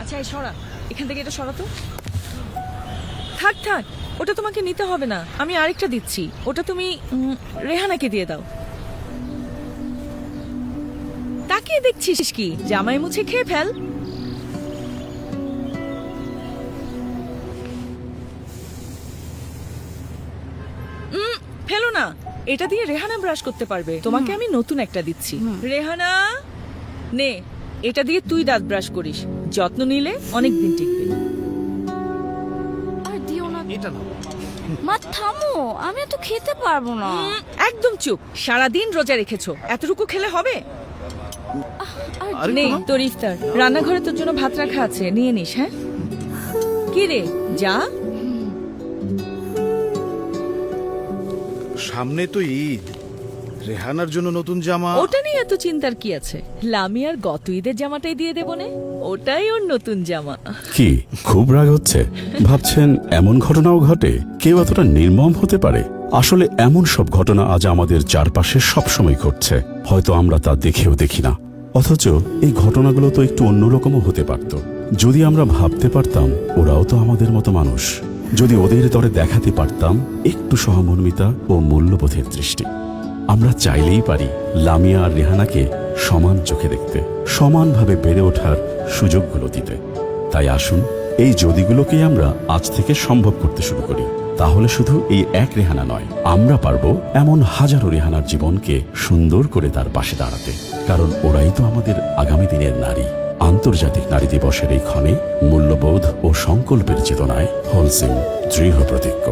আচ্ছা এই সরা, এখান থেকে এটা সরাতো। থাক থাক, ওটা তোমাকে নিতে হবে না, আমি আরেকটা দিচ্ছি, ওটা তুমি রেহানাকে দিয়ে দাও। তাকিয়ে দেখছিস কি? জামাই মুছে খেয়ে ফেল। ফেলো না, এটা দিয়ে রেহানা ব্রাশ করতে পারবে। তোমাকে আমি নতুন একটা দিচ্ছি। রেহানা নে, এটা দিয়ে তুই দাঁত ব্রাশ করিস, যত্ন নিলে অনেক দিন টিকবে। আর দিও না। এটা না, মা থামো, আমি তো খেতে পারবো না। একদম চুপ, সারাদিন রোজা রেখেছো, এতটুকু খেলে হবে? আরে নে শোনো। তোর ইফতার, রান্নাঘরে তোর জন্য ভাত রাখা আছে, নিয়ে নিস। হ্যাঁ কি রে, যা। সামনে তো ঈদ, রেহানার জন্য নতুন জামা। ওটা নিয়ে এত চিন্তার কি আছে? লামিয়ার গত ঈদের জামাটাই দিয়ে দেবো নে, ওটাই ওর নতুন জামা। কি খুব রাগ হচ্ছে? ভাবছেন এমন ঘটনাও ঘটে? কেউ এতটা নির্মম হতে পারে? আসলে এমন সব ঘটনা আজ আমাদের চারপাশে সবসময় ঘটছে, হয়তো আমরা তা দেখেও দেখি না। অথচ এই ঘটনাগুলো তো একটু অন্যরকমও হতে পারত, যদি আমরা ভাবতে পারতাম ওরাও তো আমাদের মতো মানুষ, যদি ওদের তরে দেখাতে পারতাম একটু সহমর্মিতা ও মূল্যবোধের দৃষ্টি। আমরা চাইলেই পারি লামিয়া আর রেহানাকে সমান চোখে দেখতে, সমানভাবে বেড়ে ওঠার সুযোগগুলো দিতে। তাই আসুন এই যদিগুলোকে আমরা আজ থেকে সম্ভব করতে শুরু করি। তাহলে শুধু এই এক রেহানা নয়, আমরা পারবো এমন হাজারো রেহানার জীবনকে সুন্দর করে তার পাশে দাঁড়াতে। কারণ ওরাই তো আমাদের আগামী দিনের নারী। আন্তর্জাতিক নারী দিবসের এই ক্ষণে মূল্যবোধ ও সংকল্পের চেতনায় হোলসেম দৃঢ় প্রতিজ্ঞ।